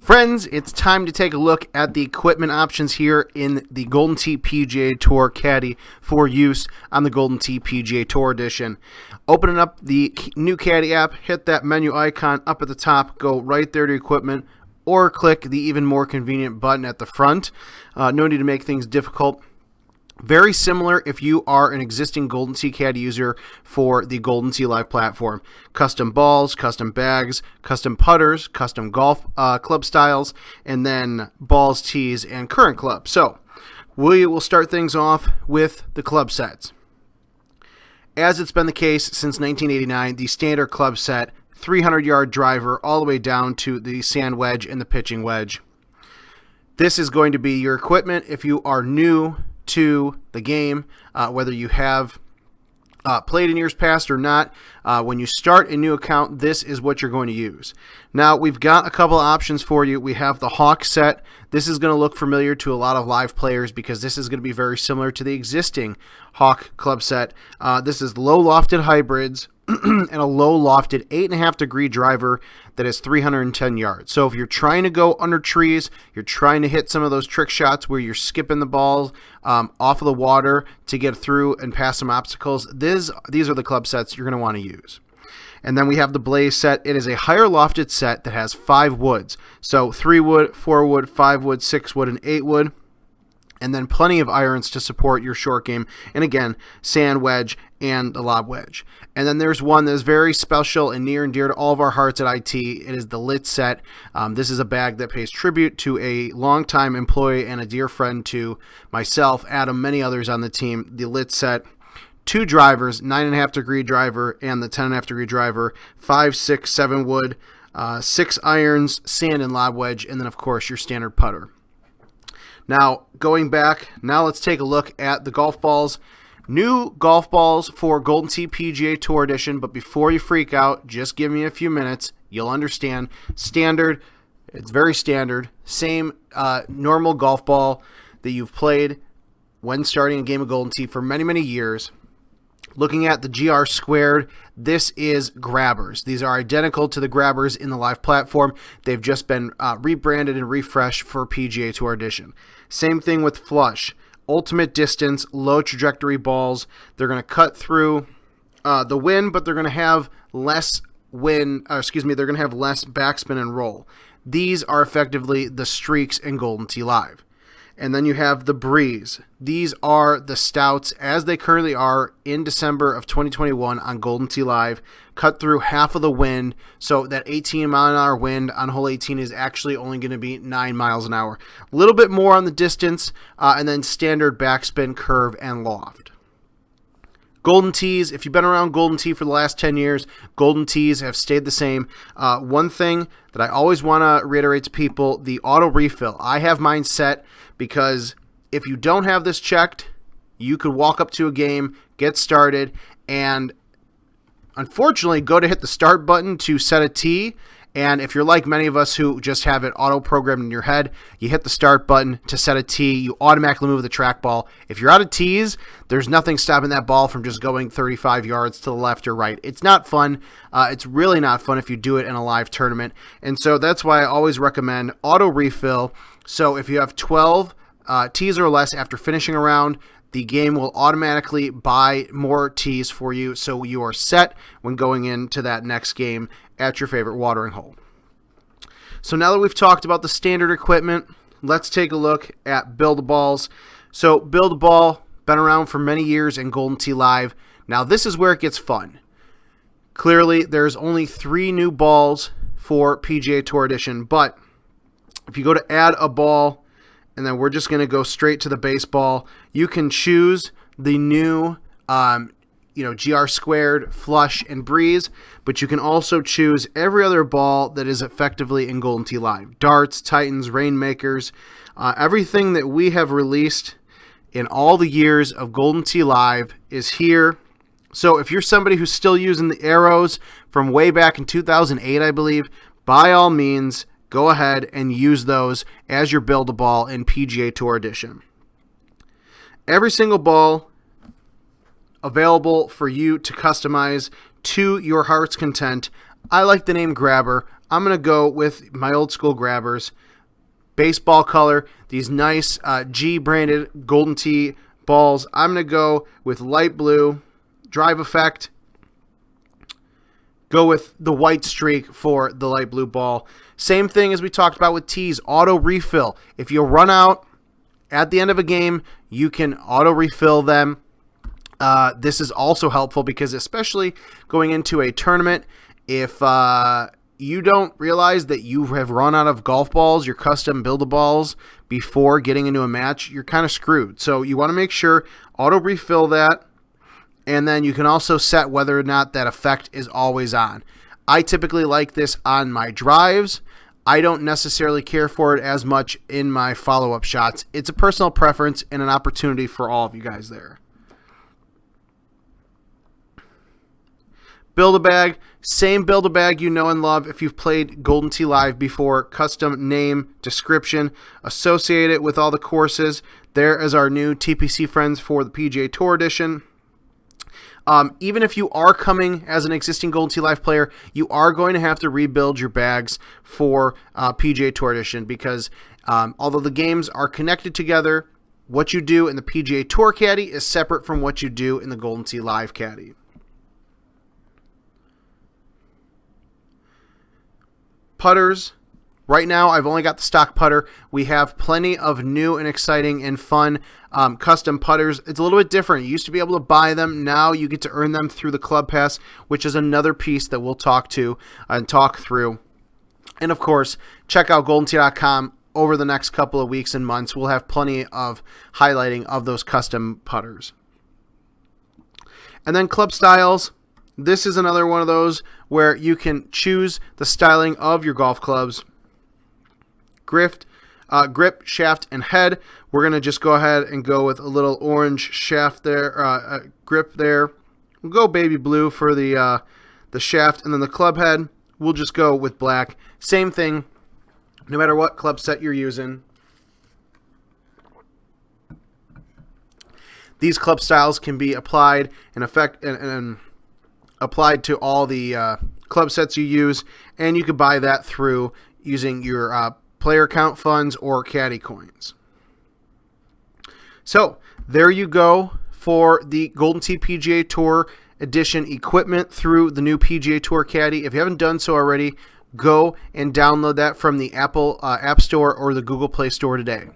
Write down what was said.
Friends, it's time to take a look at the equipment options here in the Golden Tee PGA Tour Caddy for use on the Golden Tee PGA Tour Edition. Opening up the new Caddy app, hit that menu icon up at the top, go right there to equipment, or click the even more convenient button at the front. No need to make things difficult. Very similar if you are an existing Golden Tee Caddy user for the Golden Tee Live platform. Custom balls, custom bags, custom putters, custom golf club styles, and then balls, tees, and current clubs. So we will start things off with the club sets. As it's been the case since 1989, the standard club set, 300-yard driver all the way down to the sand wedge and the pitching wedge. This is going to be your equipment if you are new to the game, whether you have played in years past or not. When you start a new account, this is what you're going to use. Now, we've got a couple of options for you. We have the Hawk set. This is going to look familiar to a lot of live players because this is going to be very similar to the existing Hawk club set. This is low lofted hybrids and a low lofted 8.5 degree driver that is 310 yards. So if you're trying to go under trees, you're trying to hit some of those trick shots where you're skipping the ball off of the water to get through and past some obstacles, these are the club sets you're going to want to use. And then we have the Blaze set. It is a higher lofted set that has 5 woods. So 3 wood, 4 wood, 5 wood, 6 wood, and 8 wood. And then plenty of irons to support your short game. And again, sand wedge and the lob wedge. And then there's one that is very special and near and dear to all of our hearts at IT. It is the Lit set. This is a bag that pays tribute to a longtime employee and a dear friend to myself, Adam, many others on the team. The Lit set. 2 drivers, 9.5 degree driver and the 10.5 degree driver, 5, 6, 7 wood, 6 irons, sand and lob wedge, and then of course your standard putter. Now, going back, now let's take a look at the golf balls. New golf balls for Golden Tee PGA Tour Edition, but before you freak out, just give me a few minutes. You'll understand. Standard, it's very standard. Same normal golf ball that you've played when starting a game of Golden Tee for many, many years. Looking at the GR squared, this is grabbers. These are identical to the grabbers in the live platform. They've just been rebranded and refreshed for PGA Tour Edition. Same thing with flush. Ultimate distance, low trajectory balls. They're going to cut through the wind, but they're going to have less wind. They're going to have less backspin and roll. These are effectively the streaks in Golden Tee Live. And then you have the Breeze. These are the stouts as they currently are in December of 2021 on Golden Tee Live. Cut through half of the wind, so that 18-mile-an-hour wind on hole 18 is actually only going to be 9 miles an hour. A little bit more on the distance, and then standard backspin, curve, and loft. Golden Tees, if you've been around Golden Tee for the last 10 years, Golden Tees have stayed the same. One thing that I always want to reiterate to people, the auto refill. I have mine set because if you don't have this checked, you could walk up to a game, get started, and unfortunately go to hit the start button to set a tee. And if you're like many of us who just have it auto-programmed in your head, you hit the start button to set a tee, you automatically move the trackball. If you're out of tees, there's nothing stopping that ball from just going 35 yards to the left or right. It's not fun. It's really not fun if you do it in a live tournament. And so that's why I always recommend auto-refill. So if you have 12 tees or less after finishing a round, the game will automatically buy more tees for you, so you are set when going into that next game at your favorite watering hole. So now that we've talked about the standard equipment, let's take a look at Build-A-Balls. So Build-A-Ball, been around for many years in Golden Tee Live. Now this is where it gets fun. Clearly, there's only 3 new balls for PGA Tour Edition, but if you go to add a ball, and then we're just going to go straight to the baseball, you can choose the new GR squared, flush, and breeze, but you can also choose every other ball that is effectively in Golden Tee Live. Darts, Titans, Rainmakers, everything that we have released in all the years of Golden Tee Live is here. So if you're somebody who's still using the arrows from way back in 2008, I believe, by all means, go ahead and use those as your Build-A-Ball in PGA Tour Edition. Every single ball available for you to customize to your heart's content. I like the name Grabber. I'm going to go with my old school grabbers. Baseball color, these nice G-branded Golden Tee balls. I'm going to go with light blue, drive effect. Go with the white streak for the light blue ball. Same thing as we talked about with tees, auto refill. If you run out at the end of a game, you can auto refill them. This is also helpful because especially going into a tournament, if you don't realize that you have run out of golf balls, your custom build-a-balls, before getting into a match, you're kind of screwed. So you want to make sure auto refill that, and then you can also set whether or not that effect is always on. I typically like this on my drives. I don't necessarily care for it as much in my follow-up shots. It's a personal preference and an opportunity for all of you guys there. Build-A-Bag, same Build-A-Bag you know and love if you've played Golden Tee Live before. Custom name, description, associate it with all the courses. There is our new TPC friends for the PGA Tour Edition. Even if you are coming as an existing Golden Tee Live player, you are going to have to rebuild your bags for PGA Tour Edition because although the games are connected together, what you do in the PGA Tour Caddy is separate from what you do in the Golden Tee Live Caddy. Putters. Right now, I've only got the stock putter. We have plenty of new and exciting and fun custom putters. It's a little bit different. You used to be able to buy them. Now you get to earn them through the Club Pass, which is another piece that we'll talk to and talk through. And, of course, check out GoldenTee.com over the next couple of weeks and months. We'll have plenty of highlighting of those custom putters. And then club styles. This is another one of those where you can choose the styling of your golf clubs. Grip, shaft, and head. We're going to just go ahead and go with a little orange shaft there, grip there. We'll go baby blue for the shaft, and then the club head, we'll just go with black. Same thing, no matter what club set you're using. These club styles can be applied and applied to all the club sets you use, and you could buy that through using your player account funds or caddy coins. So there you go for the Golden Tee PGA Tour Edition equipment through the new PGA Tour Caddy. If you haven't done so already, go and download that from the Apple App Store or the Google Play Store today.